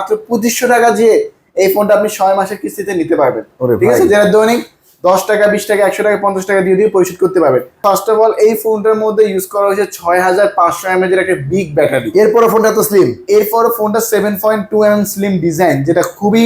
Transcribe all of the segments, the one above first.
মাত্র 2500 টাকা দিয়ে এই ফোনটা আপনি 6 মাসের কিস্তিতে নিতে পারবেন। ঠিক আছে, যারা দৈনিক 10 টাকা 20 টাকা 100 টাকা 50 টাকা দিয়ে পরিশোধ করতে পারবেন। ফার্স্ট অফ অল এই ফোনটার মধ্যে ইউজ করা হয়েছে 6500 mAh এর একটা বিগ ব্যাটারি। এরপরে ফোনটা তো স্লিম, এরপরে ফোনটা 7.2 mm স্লিম ডিজাইন, যেটা খুবই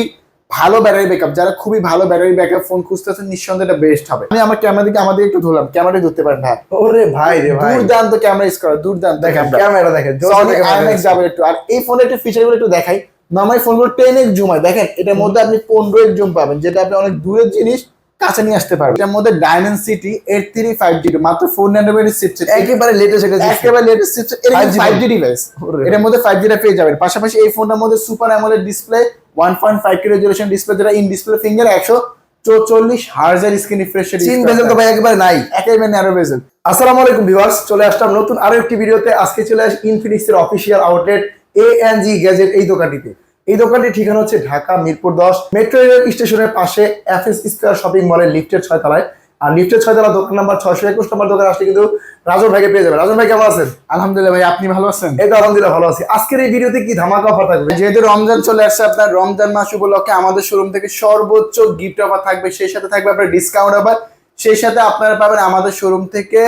ভালো ব্যাটারি ব্যাকআপ। যারা খুবই ভালো ব্যাটারি ব্যাকআপ ফোন খুঁজতেছেন নিঃসন্দেহে এটা বেস্ট হবে। আমি আমার ক্যামেরা দিকে আমাদের একটু ধরলাম, ক্যামেরা ধরতে পারেন ভাই। ওরে ভাই রে ভাই, দুর্দান্ত ক্যামেরা ইউজ করা, দুর্দান্ত। দেখেন ক্যামেরা দেখেন, Sony IMX যাবে একটু। আর এই ফোনের একটা ফিচারগুলো একটু দেখাই। নরমাল ফোনগুলো 10x জুম হয়, দেখেন এটার মধ্যে আপনি 15x জুম পাবেন, যেটা আপনি অনেক দূরের জিনিস কাছে নিয়ে আসতে পারবেন। এটার মধ্যে Dimensity 835G মাত্র 4 nanometer চিপসেট, একেবারে লেটেস্ট, একেবারে লেটেস্ট চিপসেট, এর 5G ডিভাইস। এর মধ্যে 5G টা পেয়ে যাবেন। পাশাপাশি এই ফোনটার মধ্যে super AMOLED display 1.5K resolution display, যেটা ইন ডিসপ্লে ফিঙ্গার 144 হার্জ এর screen refresh rate. Thin bezel তো ভাই একেবারে নাই, একেবারে ন্যারো বেজেল। আসসালামু আলাইকুম ভিউয়ার্স, চলে আসলাম নতুন আরো একটি ভিডিওতে। আজকে চলে আসি ইনফিনিক্স এর অফিশিয়াল আউটলেট ANG গ্যাজেট এই দোকানটিতে। এই দোকানটির ঠিকানা হচ্ছে ঢাকা মিরপুর 10 মেট্রো রেল স্টেশনের পাশে FS স্কয়ার শপিং মলের লিফটের 6 তলায়। আর লিফটের 6 তলা দোকান নাম্বার 621 নম্বর দোকান আসলে কিন্তু রাজন ভাইকে পেয়ে যাবেন। রাজন ভাই কেমন আছেন? আলহামদুলিল্লাহ ভাই, আপনি ভালো আছেন? এই তো আলহামদুলিল্লাহ ভালো আছি। আজকের এই ভিডিওতে কি ধামাকা অফার থাকবে? যেহেতু রমজান চলে আসছে, আপনার রমজান মাস উপলক্ষে আমাদের শোরুম থেকে সর্বোচ্চ গিফট অফার থাকবে, সেই সাথে থাকবে আপনার ডিসকাউন্ট অফার, সেই সাথে আপনারা পাবেন আমাদের শোরুম থেকে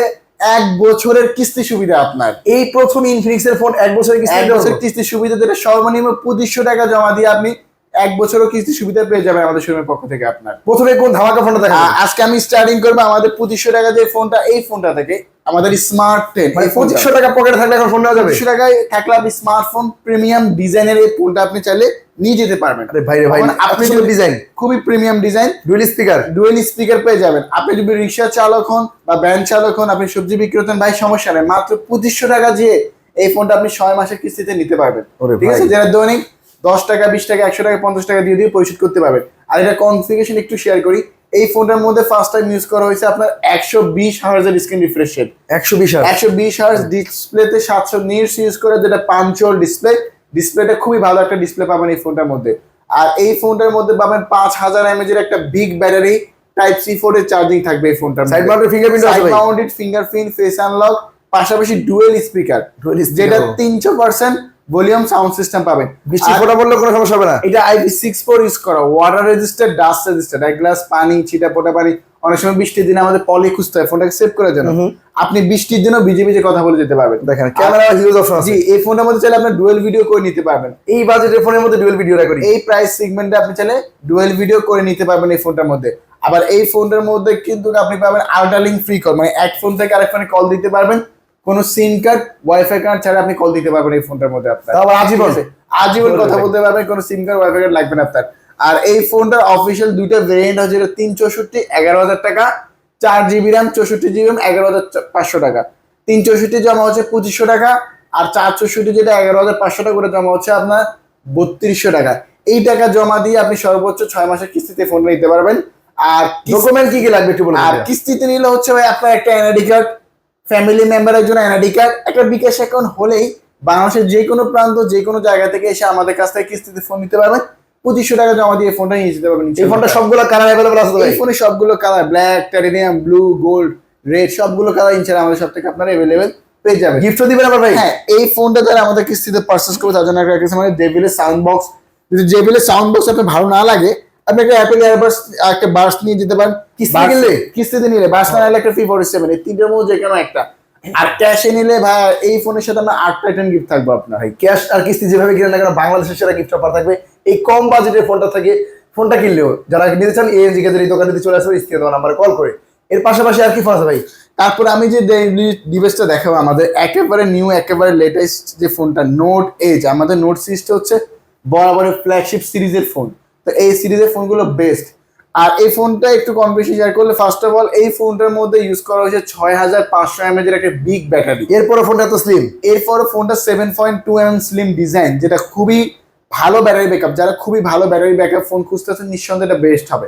1 বছরের কিস্তি সুবিধা। আপনার এই প্রথম ইনফিনিক্স এর ফোন 1 বছরের কিস্তি সুবিধা, যেটা সর্বনিম্ন 2500 টাকা জমা দিয়ে আপনি 1 বছরও কিস্তি সুবিধা পেয়ে যাবেন আমাদের শোরুমের পক্ষ থেকে। আপনার প্রথমে কোন ধামাকা ফোনটা দেখাবো? আজকে আমি স্টার্টিং করবো আমাদের 2500 টাকা যে ফোনটা, এই ফোনটা থেকে আমাদের স্মার্ট 10। মানে 2500 টাকা পকেটে থাকলে এখন ফোন নেওয়া যাবে? 2500 টাকায় থাকলে আপনি স্মার্টফোন প্রিমিয়াম ডিজাইনের এই ফোনটা আপনি চাইলে নিয়ে যেতে পারবেন। আরে ভাই রে ভাই, আপনি যদি ডিজাইন খুবই প্রিমিয়াম ডিজাইন, ডুয়েল স্পিকার পেয়ে যাবেন। আপনি যদি রিক্সা চালক হন বা ভ্যান চালক হন, আপনি সবজি বিক্রি করতেন, ভাই সমস্যা নেই, মাত্র 2500 টাকা দিয়ে এই ফোনটা আপনি 6 মাসের কিস্তিতে নিতে পারবেন। ঠিক আছে, যারা দৈনিক 10 টাকা 20 টাকা 100 টাকা 50 টাকা দিয়ে পরিশোধ করতে পারবেন। আর এটা কনফিগারেশন একটু শেয়ার করি। এই ফোনটার মধ্যে ফার্স্ট টাইম ইউজ করা হয়েছে আপনার 120 hertz screen refresh rate. 120 hertz ডিসপ্লেতে 700 নিটস ইউজ করে, যেটা পাঞ্চুয়াল ডিসপ্লেটা খুবই ভালো একটা ডিসপ্লে পাবেন এই ফোনটার মধ্যে। আর এই ফোনটার মধ্যে পাবেন 5000 mAh এর একটা big battery, type C port এর চার্জিং থাকবে এই ফোনটার। Side mounted fingerprint face unlock, পাশাপাশি ডুয়েল স্পিকার, যেটা 300% ভলিউম সাউন্ড সিস্টেম পাবেন। বৃষ্টি ফোঁটা পড়লে কোনো সমস্যা হবে না। এটা IP64 ইউজ করা, ওয়াটার রেজিস্টার, ডাস্ট রেজিস্টার। এক গ্লাস পানি, ছিটা পোটা পানি, অনেক সময় বৃষ্টির দিনে আমাদের পলি খুঁজতে হয় ফোনটাকে সেভ করার জন্য, আপনি বৃষ্টির দিনও ভিজে কথা বলে যেতে পারবেন। দেখেন ক্যামেরা হিউজ অপশন আছে। জি, এই ফোনের মধ্যে চাইলে আপনি ডুয়েল ভিডিও করে নিতে পারবেন। এই বাজেটের ফোনের মধ্যে ডুয়েল ভিডিও রেকর্ডিং, এই প্রাইস সেগমেন্টে আপনি চাইলে ডুয়েল ভিডিও করে নিতে পারবেন এই ফোনটার মধ্যে। আবার এই ফোনটার মধ্যে কিন্তু আপনি পাবেন আল্ট্রালিংক ফ্রি কল, মানে এক ফোন থেকে আরেক ফোনে কল দিতে পারবেন, কোনো সিম কার্ড ওয়াইফাই কার্ড ছাড়া আপনি কল দিতে পারবেন এই ফোনটার মধ্যে। আপনার আজীবন কথা বলতে পারবেন, কোনো সিম কার্ড ওয়াইফাই কার্ড লাগবে না আপনার। আর এই ফোনটার অফিসিয়াল দুইটা ভেরিয়েন্ট আছে, 364 11,000 টাকা, 4GB RAM 64GB RAM 11,500 টাকা। 364 জমা হচ্ছে 2500 টাকা, আর 464 যেটা 11,500 টাকা করে জমা হচ্ছে আপনার 3200 টাকা। এই টাকা জমা দিয়ে আপনি সর্বোচ্চ 6 মাসের কিস্তিতে ফোন নিতে পারবেন। আর ডকুমেন্ট কি লাগবে একটু বলুন? আর কিস্তিতে নিলে হচ্ছে ভাই আপনার একটা এনআইডি কার্ড, ফ্যামিলি মেম্বারের জন্য এনআইডি কার্ড, একটা বিকাশ অ্যাকাউন্ট হলেই বাংলাদেশের যে কোনো প্রান্ত যে কোনো জায়গা থেকে এসে আমাদের কাছ থেকে কিস্তিতে ফোন নিতে পারবেন। 2500 টাকা জমা দিয়ে ফোনটা নিয়ে যেতে পারবেন। এই ফোনটা সবগুলো কালার अवेलेबल আছে? এই ফোনে সবগুলো colour, black, titanium, blue, gold, red, সবগুলো কালার ইনশাআল্লাহ আমাদের সব থেকে আপনারা अवेलेबल পেয়ে যাবেন। গিফটও দিবেন আবার ভাই? হ্যাঁ, এই ফোনটা যারা আমাদের কিস্তিতে পারচেজ করবে তার জন্য একটা মানে জেবিএল সাউন্ড বক্স। যদি জেবিএল সাউন্ড বক্স আপনার ভালো না লাগে, আপনি একটা অ্যাপেল এয়ারবাডস একটা বাডস নিয়ে যেতে পারেন। কিস্তিতে নিলে বাডস না নিলে একটা P47, এই তিনটার মধ্যে যে কোনো একটা। আর ক্যাশে নিলে ভাই এই ফোনের সাথে আমরা 8টা আইটেম গিফট থাকবে আপনার। ভাই ক্যাশ আর কিস্তি যেভাবে কিনেন না কেন, বাংলাদেশের সেরা গিফট অফার থাকবে এই কম বাজেটের ফোনটা থেকে। ফোনটা কিনলেও যারা নিতে চান ANG গ্যাজেট এই দোকানে চলে আসবে, স্ক্রিনে দেওয়া নাম্বারে কল করে। এর পাশাপাশি আর কি ফোন আছে ভাই? তারপর আমি যে ডিভাইসটা দেখাবো আমাদের একেবারে নিউ, একেবারে লেটেস্ট যে ফোনটা, নোট এজ। আমাদের নোট সিরিজটা হচ্ছে বরাবরের ফ্ল্যাগশিপ সিরিজের ফোন, তো এই সিরিজের ফোনগুলো বেস্ট। আর এই ফোনটা একটু কম বেশি শেয়ার করলে, ফার্স্ট অফ অল এই ফোনটার মধ্যে ইউজ করা হয়েছে 6500 mAh এর একটা বিগ ব্যাটারি। এরপরে ফোনটা তো স্লিম, এরপরে ফোনটা 7.2 mm স্লিম ডিজাইন, যেটা খুবই ভালো ব্যাটারি ব্যাকআপ। যারা খুবই ভালো ব্যাটারি ব্যাকআপ ফোন খুঁজতেছেন নিঃসন্দেহে এটা বেস্ট হবে।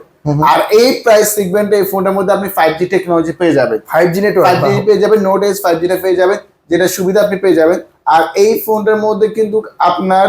আর এই প্রাইস সেগমেন্টে এই ফোনটার মধ্যে আপনি 5G টেকনোলজি পেয়ে যাবেন, 5G নেটওয়ার্ক 5G পেয়ে যাবেন, নোট এজ 5G টা পেয়ে যাবেন, যেটা সুবিধা আপনি পেয়ে যাবেন। আর এই ফোনটার মধ্যে কিন্তু আপনার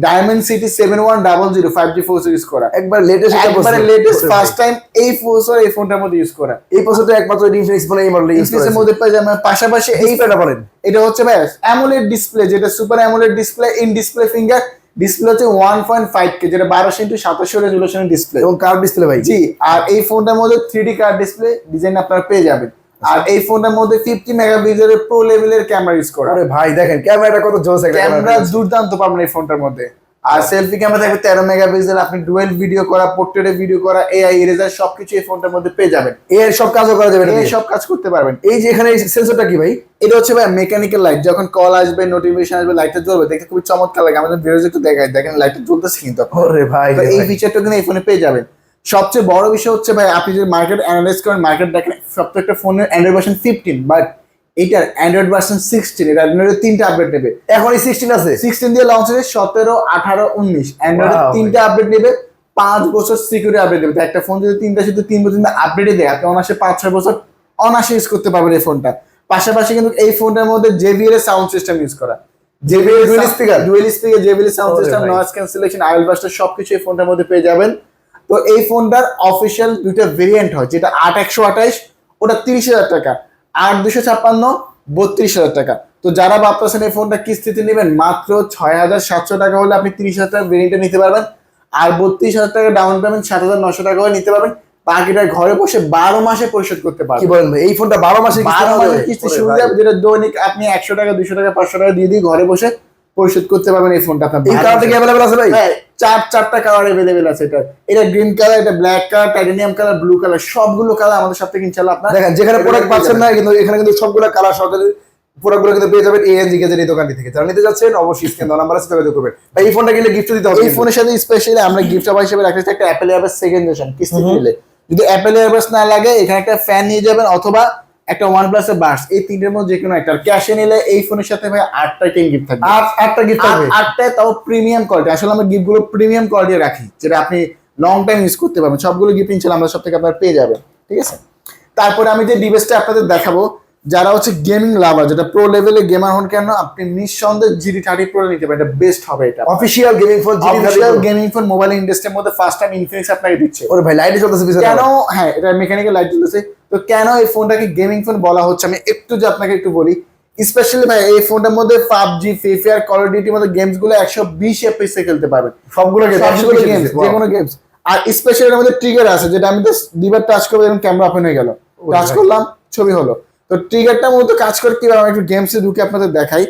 Dimensity 7100 5G প্রসেসর ইউজ করা, একবার লেটেস্ট ফার্স্ট টাইম এই প্রসেসর এই ফোনটার মধ্যে ইউজ করা। এই প্রসেসরটা একমাত্র ইনফিনিক্স ফোনে এই মডেলে ইউজ করা। এর মধ্যে পেয়ে যাবেন। পাশাপাশি এই ডিসপ্লেটা বলেন, এটা হচ্ছে ভাই অ্যামোলেড ডিসপ্লে, যেটা super AMOLED display, in display finger, display হচ্ছে 1.5K, যেটা 1200x2700 রেজুলেশনের ডিসপ্লে এবং কার্ভ ডিসপ্লে ভাই। জি, আর এই ফোনটার মধ্যে 3D কার্ভ ডিসপ্লে ডিজাইন আপনারা পেয়ে যাবেন। আর এই ফোনটার মধ্যে 50 মেগাপিক্সেলের প্রো লেভেলের ক্যামেরা ইউজ করা। আরে ভাই দেখেন ক্যামেরাটা কত জোস, ক্যামেরা দুর্দান্ত পাবেন এই ফোনটার মধ্যে। আর সেলফি ক্যামেরা থাকবে 13 মেগাপিক্সেল, আপনি ডুয়েল ভিডিও করা, পোর্ট্রেটে ভিডিও করা, এআই ইরেজার সবকিছু এই ফোনটার মধ্যে পেয়ে যাবেন। এর সব কাজও করা যাবে, এই সব কাজ করতে পারবেন। এই যে এখানে সেন্সরটা কি ভাই? এটা হচ্ছে ভাই মেকানিক্যাল লাইট, যখন কল আসবে, নোটিফিকেশন আসবে, লাইটটা জ্বলবে, দেখতে খুবই চমৎকার লাগে। আমাদের ভিডিওজ একটু দেখাই, দেখেন লাইটটা জ্বলতেছে কিন্তু। ওরে ভাই তো এই ফিচারটা কিন্তু এই ফোনে পেয়ে যাবেন। সবচেয়ে বড় বিষয় হচ্ছে ভাই, আপনি যদি মার্কেট অ্যানালাইজ করেন, মার্কেট দেখেন প্রত্যেকটা ফোনের অ্যান্ড্রয়েড ভার্সন 15, বাট এইটার অ্যান্ড্রয়েড ভার্সন 16। এটা অ্যান্ড্রয়েডের 3টা আপডেট নেবে। এখনই 16 আছে, 16 দিয়ে লঞ্চ হয়েছে, 17, 18, 19 অ্যান্ড্রয়েডের Wow, 3টা আপডেট নেবে, 5 বছর সিকিউরিটি আপডেট দেবে। তো একটা ফোন যদি 3টা শুধু 3 বছর আপডেটে দেয়, আপনি অনায়াসে 5-6 বছর অনায়াসে ইউজ করতে পারবেন এই ফোনটা। পাশাপাশি কিন্তু এই ফোনটার মধ্যে JBL এর সাউন্ড সিস্টেম ইউজ করা, JBL dual speaker, JBL sound system, noise cancellation, আইএল বাস্টার সবকিছু এই ফোনটার মধ্যে পেয়ে যাবেন। তো এই ফোনটার অফিসিয়াল দুইটা ভেরিয়েন্ট হয়, যেটা 8128, ওটা 30,000 টাকা, 8256, 32,000 টাকা। তো যারা ভাবতেছেন এই ফোনটা কিস্তিতে নেবেন, মাত্র 6,700 টাকা হলে আপনি 30,000 টাকা ভেরিয়েন্টটা নিতে পারবেন। আর 32,000 টাকা ডাউন পেমেন্ট, 7,900 টাকা হলে নিতে পারবেন। বাকিটা ঘরে বসে 12 মাসে পরিশোধ করতে কি পারবেন। বলেন ভাই? এই ফোনটা 12 মাসে 12 মাসের কিস্তি সুবিধা, যেটা দৈনিক আপনি 100 টাকা, 200 টাকা, 500 টাকা দিয়ে ঘরে বসে পরিশোধ করতে পারবেন এই ফোনটা। আপনার এই কালারটা কি अवेलेबल আছে ভাই? হ্যাঁ, চারটা কালার अवेलेबल আছে। এটা গ্রিন কালার, এটা black colour, titanium colour, blue colour, সবগুলো কালার আমাদের সাথে ইনশাআল্লাহ আপনারা দেখেন যেখানে প্রোডাক্ট পাচ্ছেন না, কিন্তু এখানে কিন্তু সবগুলো কালার সহকারে প্রোডাক্টগুলো কিন্তু পেয়ে যাবেন এএনজি গ্যাজেট এই দোকানটি থেকে। যারা নিতে যাচ্ছেন অবশ্যই স্ক্রিন দেওয়া নাম্বারে যোগাযোগ করবেন। ভাই এই ফোনটা কিনলে গিফট দিতে হবে। এই ফোনের সাথে স্পেশালি আমরা গিফট হিসেবে রাখছি একটা অ্যাপল এয়ারবাস সেকেন্ড জেনারেশন কিস্তি নিলে। যদি অ্যাপল এয়ারবাস না লাগে, এখানে একটা ফ্যান নিয়ে যাবেন, অথবা একটা OnePlus এর বাস, এই তিনটের মধ্যে যে কোনো একটা। ক্যাশে নিলে এই ফোনের সাথে ভাই 8টা টিম গিফট থাকবে। 8টা গিফট থাকবে, 8টায় তাও প্রিমিয়াম কোয়ালিটি। আসলে আমরা গিফট গুলো প্রিমিয়াম কোয়ালিটি রাখি, যেটা আপনি লং টাইম ইউজ করতে পারবেন। সবগুলো গিফট ইনশাআল্লাহ আমাদের সব থেকে আপনারা পেয়ে যাবেন, ঠিক আছে। তারপরে আমি যে ডিভাইসটা আপনাদের দেখাবো, যারা হচ্ছে গেমিং লাভার, যেটা প্রো লেভেলে গেমার হন কেন, আপনি নিঃসন্দেহে GT30 Pro নিতে পারেন। এটা বেস্ট হবে। এটা official gaming phone, official gaming phone mobile ইন্ডাস্ট্রির মধ্যে ফার্স্ট টাইম ইনফিনিক্স আপনাকে দিচ্ছে। ওরে ভাই লাইটে চলতেছে পিছনে কেন? হ্যাঁ, এটা মেকানিক্যাল লাইট জ্বলতেছে। তো কেন এই ফোনটাকে গেমিং ফোন বলা হচ্ছে, আমি একটু যে আপনাকে একটু বলি। স্পেশালি ভাই এই ফোনটার মধ্যে PUBG, Free Fire, Call of ডিউটির মতো গেমস গুলো 120 FPS এ খেলতে পারবেন। সবগুলো গেমস, যে কোনো গেমস। আর স্পেশালি এর মধ্যে ট্রিগার আছে, যেটা আমি জাস্ট দুইবার টাচ করব, এবং ক্যামেরা ওপেন হয়ে গেল, টাচ করলাম, ছবি হলো। তো ট্রিগারটা মূলত কাজ করে কিভাবে, আমি একটু গেমসে ঢুকে আপনাদের দেখাই।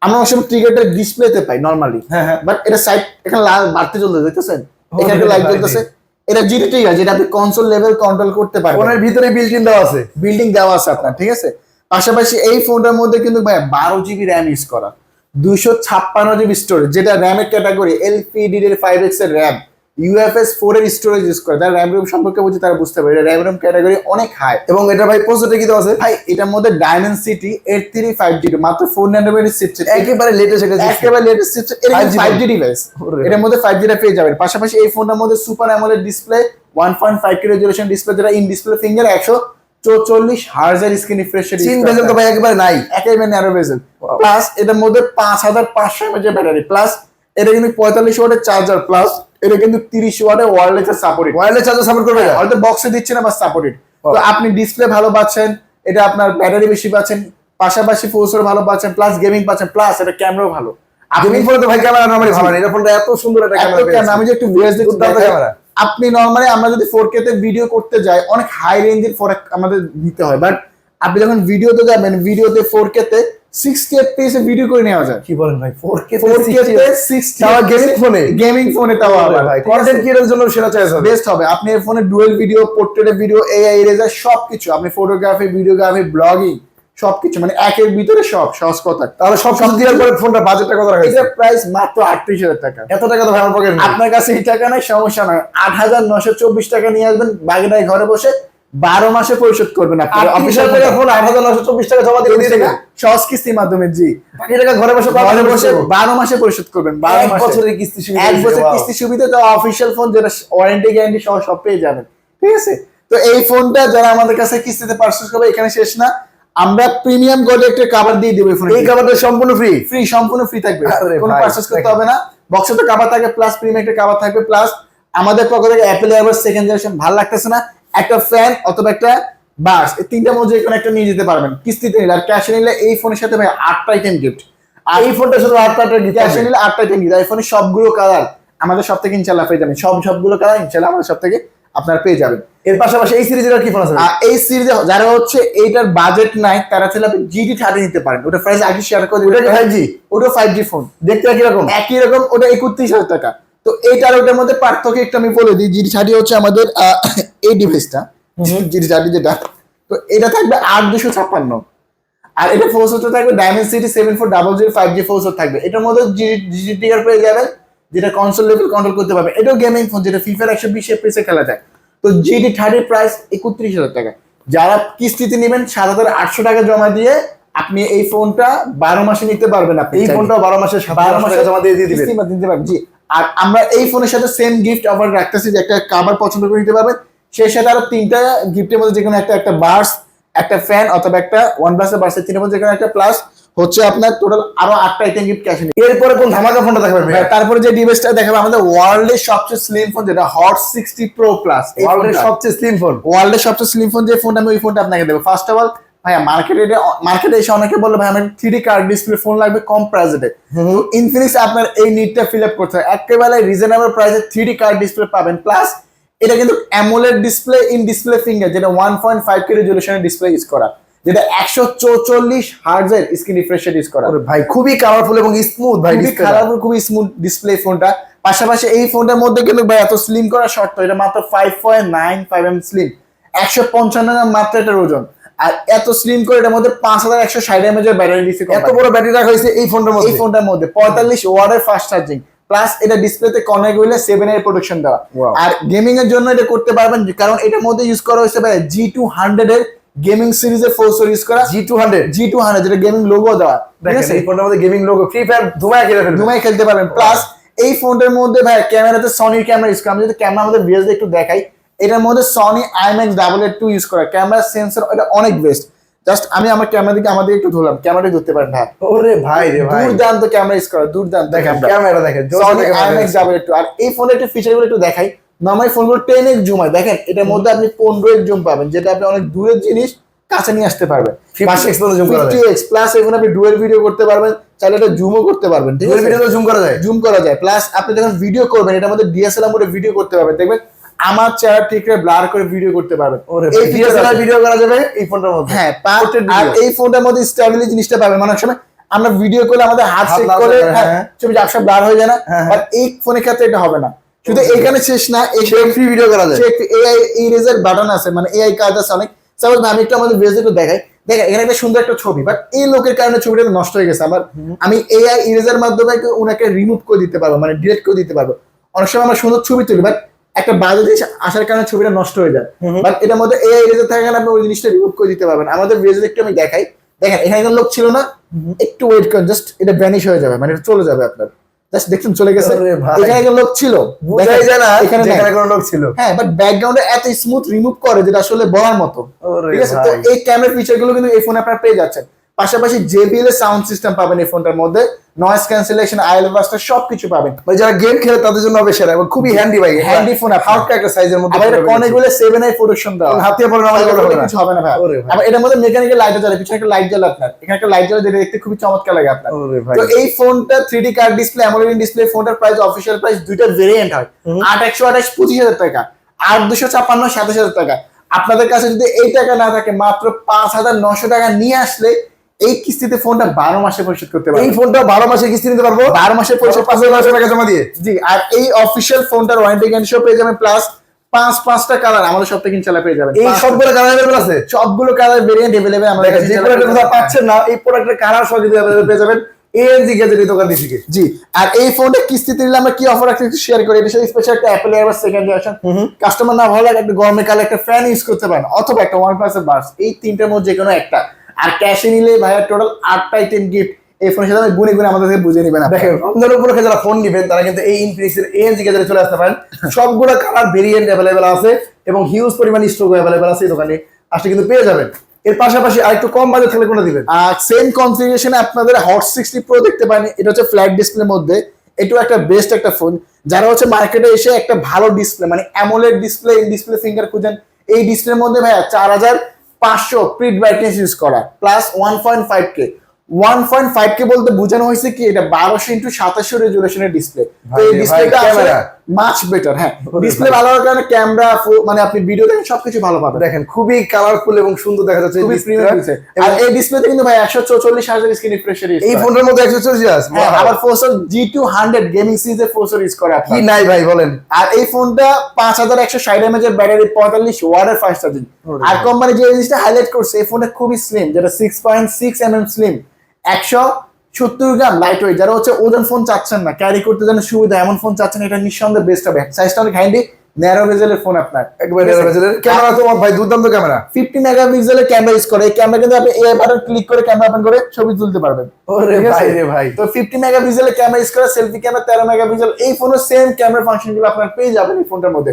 আমরা অবশ্য ট্রিগারটা ডিসপ্লেতে পাই নরমালি, হ্যাঁ, বাট এটা সাইড এখানে লাল বাড়তে চলতে দেখতেছেন, এখানে একটা লাইট জ্বলতেছে। এটা GT ট্রিগার, যেটা আপনি কনসোল লেভেল কন্ট্রোল করতে পারবেন। ফোনের ভিতরে বিল্ট ইন দেওয়া আছে, বিল্ডিং দেওয়া আছে আপনার, ঠিক আছে। পাশাপাশি এই ফোনটার মধ্যে কিন্তু ভাই 12 GB র্যাম ইউজ করা, 256 GB স্টোরেজ, যেটা র্যামের ক্যাটাগরি LPDDR5X এর র্যাম, UFS 4 এর স্টোরেজ ইউজ করে। তারা র্যাম রোম সম্পর্কে বুঝে তারা বুঝতে পারে র্যাম রোম ক্যাটাগরি অনেক হাই। এবং এটা ভাই প্রসেসরটা কি দেওয়া আছে ভাই এটার মধ্যে Dimensity 835G, মাত্র 4 ন্যানোমিটার চিপসেট, একেবারে লেটেস্ট, এটা একেবারে লেটেস্ট চিপসেট। এর 5G ডিভাইস, এটার মধ্যে 5G টা পেয়ে যাবেন। পাশাপাশি এই ফোনটার মধ্যে super AMOLED display, 1.5K resolution display, যেটা in display finger, 144 hertz screen refresh rate, thin bezel তো ভাই একেবারে নাই, একেবারে ন্যারো বেজেল। প্লাস এটার মধ্যে 5500 mAh এর ব্যাটারি, প্লাস এটা কিন্তু 45 ওয়াটের চার্জার, প্লাস এটা কিন্তু 30 ওয়াটের wireless supported. Wireless charger support করবে, হয়তো বক্সে দিচ্ছে না, বা সাপোর্টেড। তো আপনি ডিসপ্লে ভালো পাচ্ছেন, এটা আপনার ব্যাটারি বেশি পাচ্ছেন, পাশাপাশি প্রসেসর ভালো পাচ্ছেন, প্লাস গেমিং পাচ্ছেন, প্লাস এটা ক্যামেরাও ভালো। গেমিং ফোনে তো ভাই ক্যামেরা নরমালি ভালো না, এটা ফোনটা এত সুন্দর একটা ক্যামেরা। আমি যে একটু ভিএস দেখতে ক্যামেরা, আপনি নরমালি আমরা যদি 4K তে ভিডিও করতে যাই, অনেক হাই রেঞ্জের ফোন আমাদের দিতে হয়, বাট আপনি যখন ভিডিওতে যাবেন, ভিডিওতে 4K তে 60 FPS এ ভিডিও করে নেওয়া যায়। কি বলেন ভাই 4K তে 60 তাও গেমিং ফোনে তাও আবার ভাই কন্টেন্ট ক্রিয়েটরের জন্য সেরা চয়েস হবে, বেস্ট হবে। আপনি এর ফোনে dual video, portrait video, AI eraser সবকিছু, আপনি ফটোগ্রাফি, ভিডিওগ্রাফি, ব্লগিং সবকিছু, মানে একের ভিতরে সব, সহজ কথা। তাহলে সব কিছু দেওয়ার পরে ফোনটা বাজেটটা কত রাখা এটার প্রাইস মাত্র 38,000 টাকা। এত টাকা তো ভাই আমার পকেটে নেই। আপনার কাছে এই টাকা নাই, সমস্যা নাই, 8,924 টাকা নিয়ে আসবেন, বাকিটাই ঘরে বসে 12 মাসে পরিশোধ করবেন। আপনি অফিসিয়াল টাকা ফোন 8,924 টাকা জমা দিয়ে দিয়েছে, সহজ কিস্তির মাধ্যমে। জি, বাকি টাকা ঘরে বসে 12 মাসে পরিশোধ করবেন। 12 মাসে, বছরের কিস্তি সুবিধা, 1 বছর কিস্তি সুবিধা, তো অফিসিয়াল ফোন, যেটা ওয়ারেন্টি গ্যারান্টি সহ সব পেয়ে যাবেন, ঠিক আছে। তো এই ফোনটা যারা আমাদের কাছে কিস্তিতে পারচেজ করবে, এখানে শেষ না, আমরা প্রিমিয়াম গোল্ড একটা কভার দিয়ে দেব। এই কভারটা সম্পূর্ণ ফ্রি, সম্পূর্ণ ফ্রি থাকবে, আরে কোনো ভাই, পারচেজ করতে হবে না। বক্সে তো কভার থাকবে, প্লাস প্রিমিয়াম একটা কভার থাকবে, প্লাস আমাদের পক্ষ থেকে অ্যাপল এয়ারবাস সেকেন্ড জেনারেশন, ভালো লাগতেছে না, একটা ফ্যান অথবা একটা বাস, এই তিনটার মধ্যে কোনো একটা নিয়ে যেতে পারবেন কিস্তিতে নিলে। আর ক্যাশে নিলে এই ফোনের সাথে ভাই 8টা আইটেম গিফট। আর এই ফোনটা শুধু 8টা গিফট ক্যাশে নিলে 8টা আইটেম গিফট। আইফোনের সবগুলো কালার আমাদের সব থেকে ইনশাআল্লাহ পেয়ে যাবেন, সবগুলো কালার ইনশাআল্লাহ আমাদের সব থেকে আপনারা পেয়ে যাবেন। এর পাশাপাশি এই সিরিজের আর কি ফোন আছে? এই সিরিজে যারা হচ্ছে এইটার বাজেট নাই তারা চাইলে আপনি GT30 নিতে পারেন। ওটা প্রাইস আগে শেয়ার করে দিবেন। ওটা 5G, ওটা 5G ফোন, দেখতে একই রকম। একই রকম, ওটা 31,000 টাকা। তো এইটার ওটার মধ্যে পার্থক্য একটু আমি বলে দিই। GT30 হচ্ছে আমাদের এই ডিভাইসটা, GT30 যেটা, তো এটা থাকবে 8256, আর এটা প্রসেসর থাকবে Dimensity 7400 5G প্রসেসর থাকবে। এটার মধ্যে GT ট্রিগার পেয়ে যাবেন, যেটা কনসোল লেভেল কন্ট্রোল করতে পারবে। এটাও গেমিং ফোন, যেটা FIFA 120 FPS এ খেলা যায়। তো GT30 প্রাইস 31,000 টাকা। যারা কিস্তিতে নেবেন 7,800 টাকা জমা দিয়ে আপনি এই ফোনটা 12 মাসে নিতে পারবেন। আপনি এই ফোনটা 12 মাসে 7,800 টাকা জমা দিয়ে দিবেন, কিস্তি দিতে পারবেন। জি, আর আমরা এই ফোনের সাথে সেম গিফট অফার রাখতেছি, যে একটা কভার পছন্দ করে নিতে পারবেন, সেই সাথে আরো 3টা গিফটের মধ্যে যেকোনো একটা বার্স, একটা ফ্যান অথবা একটা OnePlus বার্সের 3 মধ্যে যেকোনো একটা, প্লাস হচ্ছে আপনার টোটাল আরো 8টা আইটেম গিফট ক্যাশে। এরপরে কোন ধামাকা ফোনটা দেখাবেন ভাই? তারপরে যে ডিভাইসটা দেখাবো আমাদের ওয়ার্ল্ডের সবচেয়ে স্লিম ফোন, যেটা হট 60 Pro Plus। ওয়ার্ল্ডের সবচেয়ে স্লিম ফোন, ওয়ার্ল্ডের সবচেয়ে স্লিম ফোন যে ফোনটা, আমি ওই ফোনটা আপনাকে দেবো। ফার্স্ট অফ অল ভাইয়া, মার্কেটে এসে অনেকে বললো ভাই আমার 3D কার্ড ডিসপ্লে ফোন লাগবে কম প্রাইসে। ইনফিনিক্স আপনার এই নিডটা ফিল আপ করতে হয়। একেবারে রিজনেবল প্রাইসে 3D কার্ড ডিসপ্লে পাবেন, প্লাস এটা কিন্তু AMOLED display in display finger, যেটা 1.5K রেজলিউশনের ডিসপ্লে ইউজ করা, যেটা 144 হার্টজের স্ক্রিন রিফ্রেশ রেট ইউজ করা। ভাই খুবই কালারফুল এবং স্মুথ ভাই, কালারফুল, খুবই স্মুথ ডিসপ্লে ফোনটা। পাশাপাশি এই ফোনটার মধ্যে কিন্তু ভাই এত স্লিম করা শর্ত, এটা মাত্র 5.95 স্লিম, 155 গ্রাম মাত্র এটার ওজন। আর এত স্লিম করে এটার মধ্যে 5160 mAh এর ব্যাটারি দিচ্ছে। এত বড় ব্যাটারি রাখা হয়েছে এই ফোনটার মধ্যে। এই ফোনটার মধ্যে 45 ওয়াটের ফাস্ট চার্জিং, প্লাস এটা ডিসপ্লেতে কর্নার গুলো 7 এর প্রোটেকশন দেওয়া। আর গেমিং এর জন্য এটা করতে পারবেন, কারণ এটার মধ্যে ইউজ করা হয়েছে ভাই G200 এর গেমিং সিরিজের প্রসেসর ইউজ করা। G200 যেটা গেমিং লোগো দেওয়া, ঠিক আছে? এই ফোনটার মধ্যে গেমিং লোগো, ফ্রি ফায়ার ধুমায় খেলতে পারবেন। প্লাস এই ফোনটার মধ্যে ভাই ক্যামেরাতে সনির ক্যামেরা ইউজ করা। আমি যদি ক্যামেরা আমাদের ভিউয়ারদের একটু দেখাই, এটার মধ্যে সনি IMX 882 ইউজ করা। ক্যামেরা সেন্সর এটা অনেক বেস্ট। জাস্ট আমি আমার ক্যামেরা দিকে আমাদের একটু ধরলাম, ক্যামেরাটা ধরতে পারেন ভাই। ওরে ভাই রে ভাই, দুর্দান্ত ক্যামেরা ইউজ করা, দুর্দান্ত। দেখেন ক্যামেরা, দেখেন সনি IMX 882। আর এই ফোনের একটু ফিচারগুলো একটু দেখাই। নরমাল ফোনগুলো 10x জুম হয়, দেখেন এটার মধ্যে আপনি 15x জুম পাবেন, যেটা আপনি অনেক দূরের জিনিস কাছে নিয়ে আসতে পারবেন। 50x পর্যন্ত জুম করা যায়। 50x প্লাস এখন আপনি ডুয়াল ভিডিও করতে পারবেন, চাইলে এটা জুমও করতে পারবেন। ঠিক আছে, ভিডিও জুম করা যায়, জুম করা যায়। প্লাস আপনি যখন ভিডিও করবেন এটার মধ্যে DSLR মোডে ভিডিও করতে পারবেন, দেখবেন আমার চেহারা ঠিক করে ব্লার করে ভিডিও করতে পারবেন। এই DSLR ভিডিও করা যাবে এই ফোনটার মধ্যে। হ্যাঁ, আর এই ফোনটার মধ্যে স্টেবিলিটি জিনিসটা পাবেন। অনেক সময় আমরা ভিডিও করলে আমাদের হাত চেক করে ছবি ঝাপসা ব্লার হয়ে যায় না, বাট এই ফোনের ক্ষেত্রে এটা হবে না। শুধু এখানে শেষ না, এই ফ্রি ভিডিও করা যায়, AI ইরেজার বাটন আছে, মানে AI কাজ আছে অনেক। সাপোজ আমি একটু আমাদের ভিউয়ারদের একটু দেখাই, দেখেন এখানে একটা সুন্দর একটা ছবি, বাট এই লোকের কারণে ছবিটা নষ্ট হয়ে গেছে। আমি AI ইরেজার মাধ্যমে ওনাকে রিমুভ করে দিতে পারবো, মানে ডিলিট করে দিতে পারবো। অনেক সময় আমরা সুন্দর ছবি তুলি, বাট একটা বাজে জিনিস আসার কারণে ছবিটা নষ্ট হয়ে যায়, বাট এটার মধ্যে AI ইরেজার থাকে না, আপনি ওই জিনিসটা রিমুভ করে দিতে পারবেন। আমাদের ভিউয়ারদের একটু আমি দেখাই, দেখেন এখানে কোনো লোক ছিল না, একটু ওয়েট করেন, জাস্ট এটা ভ্যানিশ হয়ে যাবে, মানে এটা চলে যাবে আপনার। জাস্ট দেখুন চলে গেছে। এখানে কোনো লোক ছিল, বুঝাই যায় না এখানে কোনো লোক ছিল। হ্যাঁ, বাট ব্যাকগ্রাউন্ডে এত স্মুথ রিমুভ করে যেটা আসলে বলার মতো। ঠিক আছে, তো এই ক্যামেরা ফিচার গুলো কিন্তু এই ফোনে আপনারা পেয়ে যাচ্ছেন। পাশাপাশি JBL এর সাউন্ড সিস্টেম পাবেন এই ফোনটার মধ্যে, নয়েজ ক্যান্সেলেশন, IL বাস্টার সবকিছু পাবেন। মানে যারা গেম খেলে তাদের জন্য হবে সেরা, এবং খুবই হ্যান্ডি ভাই, হ্যান্ডি ফোন। হালকা একটা সাইজের মধ্যে, আবার এটা অনেকগুলো 7i প্রোটেকশন দাও, হাতে পড়ে আমাদের কিছু হবে না ভাই। আবার এটার মধ্যে মেকানিক্যাল লাইট জ্বলে, পিছনে একটা লাইট জ্বলে আপনার, এখানে একটা লাইট জ্বলে, যেটা দেখতে খুবই চমৎকার লাগে আপনার। তো এই ফোনটা 3D card display, AMOLED display ফোনটার প্রাইস, অফিশিয়াল প্রাইস দুইটা ভেরিয়েন্ট হয়, 8128 25,000 টাকা, 8256 27,000 টাকা। আপনাদের কাছে যদি এই টাকা না থাকে, মাত্র 5,900 টাকা নিয়ে আসলে এই কিস্তিতে ফোনটা 12 মাসে পরিশোধ করতে পারবেন। এই ফোনটা 12 মাসে কিস্তি নিতে পারবো, 12 মাসে পরিশোধ 5,900 টাকা জমা দিয়ে। জি, আর এই অফিশিয়াল ফোনটার ওয়ারেন্টি গ্যারান্টি পেয়ে যাবেন, প্লাস 5টা কালার আমাদের সব থেকে ইনশাআল্লাহ পেয়ে যাবেন। এই সবগুলো কালার अवेलेबल আছে, সবগুলো কালার ভেরিয়েন্ট अवेलेबल আমাদের কাছে। যে প্রোডাক্টটা কোথাও পাচ্ছেন না, এই প্রোডাক্টের কালার সহ যদি अवेलेबल পেয়ে যাবেন ANG গ্যাজেটের দোকান থেকে। জি, আর এই ফোনটা কিস্তিতে নিলে আমরা কি অফার রাখছি শেয়ার করি। এটা স্পেশাল একটা Apple AirPods second generation, customer না ভালো লাগে একটা গরমে কালে একটা ফ্যান ইউজ করতে পারেন, অথবা একটা OnePlus এর বাস, এই তিনটার মধ্যে যে কোনো একটা। আর ক্যাশে নিলে ভাইয়া টোটাল 8টা আইটেম গিফট এই ফোনের সাথে আমি গুনে আমাদের থেকে বুঝে নেবেন। দেখেন রমজানের উপলক্ষে যারা ফোন নেবেন তারা কিন্তু এই ইনফিনিক্সের ANG গ্যাজেটে চলে আসতে পারেন। সবগুলো কালার ভেরিয়েন্ট अवेलेबल আছে এবং হিউজ পরিমাণ স্টক अवेलेबल আছে এই দোকানে, আসলে কিন্তু পেয়ে যাবেন। এর পাশাপাশি আরেকটু কম বাজেট থাকলে কোনটা দিবেন? আর সেম কনফিগারেশনে আপনাদের হট 60 প্রো দেখতে পারেন, এটা হচ্ছে ফ্ল্যাট ডিসপ্লের মধ্যে, এটাও একটা বেস্ট একটা ফোন। যারা হচ্ছে মার্কেটে এসে একটা ভালো ডিসপ্লে, মানে AMOLED display, in display finger খুঁজেন, এই ডিসপ্লের মধ্যে ভাইয়া 4500 প্রিট ব্রাইটনেস ইউজ করা, প্লাস 1.5K 1.5K বলতে বোঝানো হয়েছে কি এটা 1200x2700 রেজুলেশনের ডিসপ্লে। তো ভাই এই রে ডিসপ্লেটা ভাই, ক্যামেরা। Much better. হ্যাঁ, ওরে ডিসপ্লে ভাই। ভালো হওয়ার কারণে ক্যামেরা মানে আপনি ভিডিও দেখেন সবকিছু ভালো পাবেন। দেখেন খুবই কালারফুল এবং সুন্দর দেখা যাচ্ছে এই খুবই ডিসপ্লেটা। প্রিমিয়াম দিচ্ছে। আর এই ডিসপ্লেতে কিন্তু ভাই 144 হার্জ স্ক্রিন রিফ্রেশ রেট এই ফোনের মধ্যে 140 আছে। হ্যাঁ, আবার প্রসেসর G200 গেমিং সিরিজের প্রসেসর ইউজ করে কি আপনার। নাই ভাই বলেন। আর এই ফোনটা 5160 mAh এর ব্যাটারি, 45 ওয়াটের ফাস্ট চার্জিং। ওরে আর ভাই। কোম্পানি যে জিনিসটা হাইলাইট করছে এই ফোনটা খুবই স্লিম, যেটা 6.6 mm স্লিম, 170 গ্রাম লাইট ওয়েট। যারা হচ্ছে ওজন ফোন চাচ্ছেন না, ক্যারি করতে যেন সুবিধা এমন ফোন চাচ্ছেন, এটা নিঃসন্দেহে বেস্ট হবে। সাইজটা অনেক হ্যান্ডি, ন্যারো বেজেলের ফোন আপনার, একবার ক্যামেরা তো ভাই দুর্দান্ত ক্যামেরা। 50 মেগাপিক্সেলের ক্যামেরা ইউজ করে। এই ক্যামেরা কিন্তু আপনি এই বাটন ক্লিক করে ক্যামেরা ওপেন করে ছবি তুলতে পারবেন। ওরে ঠিক আছে? ভাই রে ভাই। তো 50 মেগাপিক্সেলের ক্যামেরা ইউজ করে, সেলফি ক্যামেরা 13 মেগাপিক্সেল, এই ফোনের সেম ক্যামেরা ফাংশনগুলো আপনার পেয়ে যাবেন এই ফোনটার মধ্যে।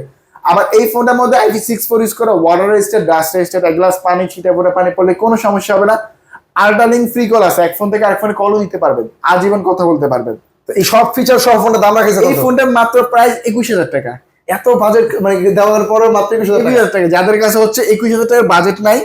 আবার এই ফোনটার মধ্যে IP64 ইউজ করে, ওয়াটার রেজিস্টার, ডাস্ট রেজিস্টার, এক গ্লাস পানি ছিটা পড়ে পানি পড়লে কোনো সমস্যা হবে না। আল্ট্রালিঙ্ক ফ্রি কল আছে, এক ফোন থেকে আরেক ফোনে কলও দিতে পারবেন, আজীবন কথা বলতে পারবেন। তো এই সব ফিচার সব ফোনটা দাম রাখেছে এই ফোনটার মাত্র প্রাইস 21000 টাকা। এত বাজেট মানে দেওয়ার পরে মাত্র 21000 টাকা। 21000 টাকা। যাদের কাছে হচ্ছে 21000 টাকার বাজেট নাই,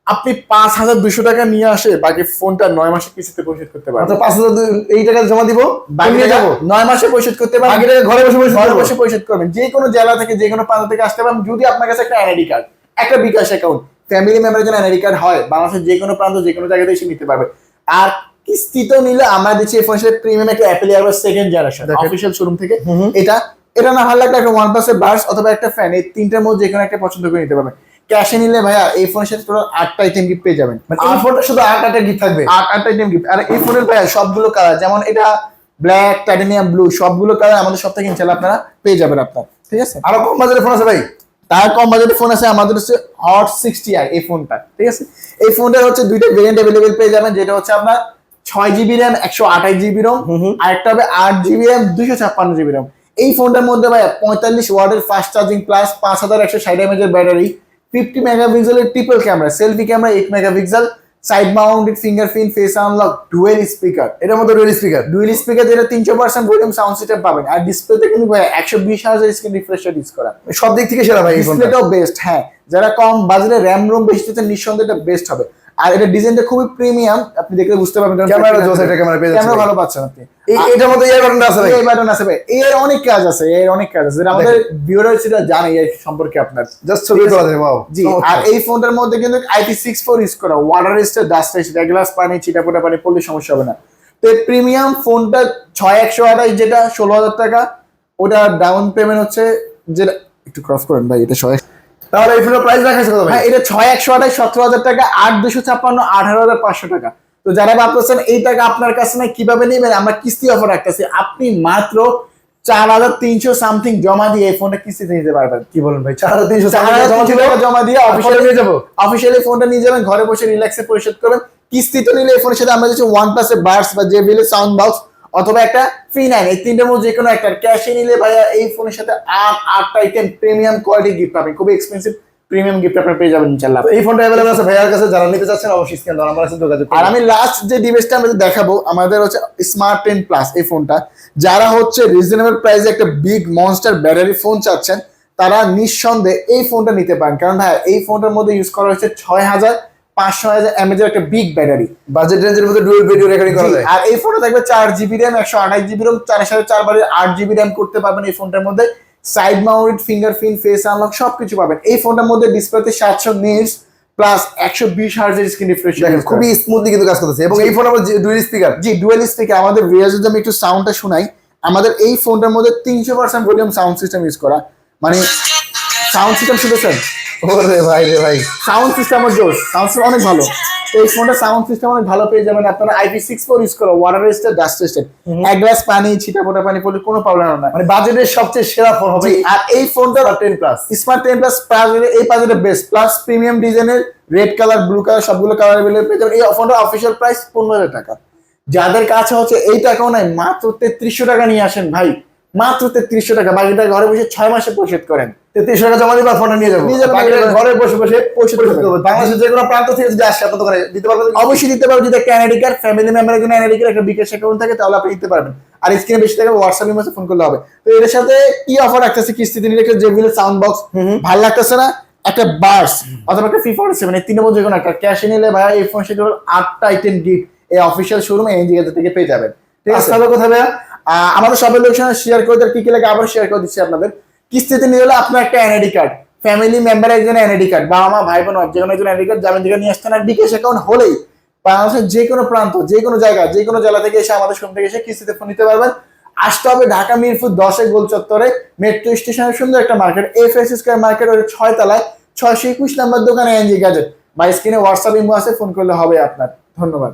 আপনি 5200 টাকা নিয়ে আসে বাকি ফোনটা 9 মাসে কিস্তিতে পরিশোধ করতে পারবেন। আচ্ছা 5000 এই টাকা জমা দিব, বাকি নিয়ে টাকা যাবো। 9 মাসে পরিশোধ করতে পারবেন। বাকি টাকা ঘরে বসে বসে ঘরে করবো। বসে পরিশোধ করবেন। যে কোনো জেলা থেকে, যে কোনো প্রান্ত থেকে আসতে পারেন, যদি আপনার কাছে একটা এনআইডি কার্ড, একটা বিকাশ অ্যাকাউন্ট, ফ্যামিলি মেম্বারের জন্য এনআইডি কার্ড হয়, বাংলাদেশের যে কোনো প্রান্ত, যে কোনো জায়গাতে এসে নিতে পারবে। আর কিস্তিতে নিলে আমরা দিচ্ছি এই ফোনের সাথে প্রিমিয়াম একটা অ্যাপেল ইয়ারবাস সেকেন্ড জেনারেশন দেখেন। অফিশিয়াল শোরুম থেকে। এটা না ভালো লাগলে একটা OnePlus এর বাডস অথবা একটা ফ্যান, এই তিনটার মধ্যে যে কোনো একটা পছন্দ করে নিতে পারবেন। ক্যাশে নিলে ভাইয়া এই ফোনের সাথে টোটাল 8টা আইটেম গিফট পেয়ে যাবেন। মানে এই ফোনটা শুধু 8টা গিফট থাকবে। 8টা আইটেম গিফট। আর এই ফোনের ভাইয়া সবগুলো কালার, যেমন এটা ব্ল্যাক, টাইটানিয়াম ব্লু, সবগুলো কালার আমাদের সব থেকে ইনশাআল্লাহ আপনারা পেয়ে যাবেন আপনার। ঠিক আছে? আরো কম বাজেটের ফোন আছে ভাই? তার কম বাজেটের ফোন আছে আমাদের হচ্ছে হট 60i এই ফোনটা। ঠিক আছে? এই ফোনটার হচ্ছে দুইটা ভেরিয়েন্ট अवेलेबल পেয়ে যাবেন, যেটা হচ্ছে আপনার 6GB RAM 128GB ROM, আর একটা হবে 8GB RAM 256GB ROM। এই ফোনটার মধ্যে ভাই 45 ওয়াটের ফাস্ট চার্জিং প্লাস 5160 mAh এর ব্যাটারি, 50 মেগাপিক্সেলের triple camera, selfie camera 8 megapixel, side mounted fingerprint, face unlock, dual speaker. এটার মধ্যে ডুয়াল স্পিকার। ডুয়েল স্পিকার যেটা 300% ভলিউম সাউন্ড সিস্টেম পাবেন। আর ডিসপ্লেতে কিন্তু ভাই 120 hertz screen refresh rate use করা। সব দিক থেকে সেরা ভাই এই ফোনটা। ডিসপ্লেটাও বেস্ট। হ্যাঁ, যারা কম বাজেটে র্যাম রোম বেশি চাচ্ছেন, নিঃসন্দেহে এটা বেস্ট হবে। আর এটা ডিজাইনটা খুবই প্রিমিয়াম, আপনি দেখলে বুঝতে পারবেন। ক্যামেরা জোস, এটা ক্যামেরা পেয়ে যাচ্ছে ক্যামেরা ভাই। ভালো পাচ্ছেন আপনি। এটার মধ্যে ইয়ার বাটনটা আছে ভাই। এই বাটন আছে ভাই, এর অনেক কাজ আছে, এর অনেক কাজ আছে, যেটা আমাদের ভিউয়াররা সেটা জানে এই সম্পর্কে আপনার। জাস্ট ছবি তোলা যায়। ওয়াও। জি। আর এই ফোনটার মধ্যে কিন্তু IP64 ইউজ করা, ওয়াটার রেজিস্টার, ডাস্ট রেজিস্টার, এক গ্লাস পানি ছিটাফোটা পানি পড়লে সমস্যা হবে না। তো এই প্রিমিয়াম ফোনটা 6128, যেটা 16000 টাকা, ওটা ডাউন পেমেন্ট হচ্ছে, যেটা একটু ক্রস করেন ভাই, এটা 100। তাহলে এই ফোনের প্রাইস রাখা আছে কত ভাই? হ্যাঁ, এটা 6128 17000 টাকা, 8256 18500 টাকা। তো যারা ভাবতেছেন এই টাকা আপনার কাছে না কিভাবে নেবেন, আমরা কিস্তি অফার রাখতেছি। আপনি মাত্র 4300 সামথিং জমা দিয়ে এই ফোনটা কিস্তিতে নিতে পারবেন। কি বলেন ভাই? 4300 টাকা জমা দিয়ে অফিসিয়ালি নিয়ে যাবো। অফিসিয়ালি ফোনটা নিয়ে যাবেন, ঘরে বসে রিল্যাক্সে পরিশোধ করবেন। কিস্তিতে নিলে এই ফোনের সাথে আমরা দিচ্ছি OnePlus এর বাডস বা JBL এর সাউন্ড বক্স অথবা একটা P9, এই তিনটার মধ্যে যে কোনো একটা। ক্যাশে নিলে ভাইয়া এই ফোনের সাথে 8টা আইটেম প্রিমিয়াম কোয়ালিটি গিফট পাবেন, খুবই এক্সপেন্সিভ প্রিমিয়াম গিফট আপনারা পেয়ে যাবেন ইনশাআল্লাহ। এই ফোনটা अवेलेबल আছে ভাইয়ার কাছে, যারা নিতে চাচ্ছেন অবশ্যই স্ক্রিন দাও নাম্বার আছে, যোগাযোগ করুন। আর আমি লাস্ট যে ডিভাইসটা আমি দেখাবো আমাদের হচ্ছে স্মার্ট 10 প্লাস। এই ফোনটা যারা হচ্ছে রিজনেবল প্রাইসে একটা বিগ মনস্টার ব্যাটারি ফোন চাচ্ছেন, তারা নিঃসন্দেহে এই ফোনটা নিতে পারেন। কারণ ভাই এই ফোনটার মধ্যে ইউজ করা হচ্ছে 6500 mAh এর একটা বিগ ব্যাটারি। বাজেট রেঞ্জের মধ্যে ডুয়াল ভিডিও রেকর্ডিং করা যায়। আর এই ফোনটা থাকবে 4GB RAM 128GB ROM, 4/4 8GB RAM করতে পারবেন এই ফোনটার মধ্যে। Side mounted fingerprint, face unlock সবকিছু পাবেন এই ফোনটার মধ্যে। ডিসপ্লেতে 700 নিটস প্লাস 120 হার্জের স্ক্রিন রিফ্রেশ দেখেন খুবই স্মুথলি কিন্তু কাজ করতেছে, এবং এই ফোন আবার ডুয়াল স্পিকার। জি, ডুয়াল স্পিকার। আমাদের ভিউয়ার যদি আমি একটু সাউন্ডটা শোনাই, আমাদের এই ফোনটার মধ্যে 300% ভলিউম সাউন্ড সিস্টেম ইউজ করা। মানে সাউন্ড সিস্টেম শুনেছেন? ওরে ভাই রে ভাই, সাউন্ড সিস্টেমের জোস, সাউন্ড সিস্টেম অনেক ভালো। তো এই ফোনটা সাউন্ড সিস্টেম অনেক ভালো পেয়ে যাবেন আপনারা। IP64 ইউজ করো, ওয়াটার রেজিস্টার, ডাস্ট রেজিস্টার, এক গ্লাস পানি ছিটাফোটা পানি পড়লে কোনো প্রবলেম হবে না। মানে বাজেটের সবচেয়ে সেরা ফোন হবে। জি, আর এই ফোনটা 10 প্লাস স্মার্ট 10 প্লাস এই বাজেটের বেস্ট, প্লাস প্রিমিয়াম ডিজাইনের রেড কালার, ব্লু কালার সবগুলো কালার अवेलेबल পেয়ে যাবেন। এই ফোনটার অফিশিয়াল প্রাইস 15000 টাকা। যাদের কাছে হচ্ছে এই টাকাও নাই, মাত্র 3300 টাকা নিয়ে আসেন ভাই, মাত্র 3300 টাকা। বাকিটা ঘরে বসে 6 মাসে পরিশোধ করেন। 3300 টাকা জমা দিবা, ফোনটা নিয়ে যাবো। নিয়ে যাবেন, বাকিটা ঘরে বসে বসে পরিশোধ পরিশোধ করবেন। করবো। বাংলাদেশের যে কোনো প্রান্ত থেকে যদি আসে আপনার দোকানে দিতে পারবেন। অবশ্যই দিতে পারবেন। যদি একটা এনআইডি কার্ড, ফ্যামিলি মেম্বারের জন্য এনআইডি কার্ড, একটা বিকাশ অ্যাকাউন্ট থাকে, তাহলে আপনি দিতে পারবেন। আর স্ক্রিনে বেশি টাকা হোয়াটসঅ্যাপ ইমেজে ফোন করলে হবে। তো এর সাথে কি অফার রাখতেছে, কিস্তিতে নিলে একটা JBL সাউন্ড বক্স, ভালো লাগতেছে না, একটা বাস অথবা একটা FIFA 7, এই তিনের মধ্যে যে কোনো একটা। ক্যাশে নিলে ভাই এই ফোন সেটা 8টা আইটেম গিফট। এই অফিসিয়াল শোরুম এএনজি গ্যাজেট থেকে পেয়ে যাবেন। ঠিক আছে, আচ্ছা। তাহলে কোথায় ভাইয়া আমাদের সবাই লোকেশন শেয়ার করে দেওয়ার কি কি লাগে আবার শেয়ার করে দিচ্ছি আপনাদের। কিস্তিতে নিয়ে হলে আপনার একটা এনআইডি কার্ড, ফ্যামিলি মেম্বার একজন এনআইডি কার্ড, বাবা মা ভাই বোন যে কোনো একজন এনআইডি কার্ড জামিন থেকে নিয়ে আসতেন, আর বিকাশ অ্যাকাউন্ট হলেই বাংলাদেশের যে কোনো প্রান্ত, যে কোনো জায়গা, যে কোনো জেলা থেকে এসে আমাদের শোরুম থেকে এসে কিস্তিতে ফোন নিতে পারবেন। আসতে হবে ঢাকা মিরপুর 10 গোল চত্বরে মেট্রো স্টেশনের সুন্দর একটা মার্কেট, এফএস স্কয়ার মার্কেট, ওই 6 তলায় 621 নম্বর দোকানে এএনজি গ্যাজেট। বা স্ক্রিনে হোয়াটসঅ্যাপ ইমো আছে, ফোন করলে হবে আপনার। ধন্যবাদ।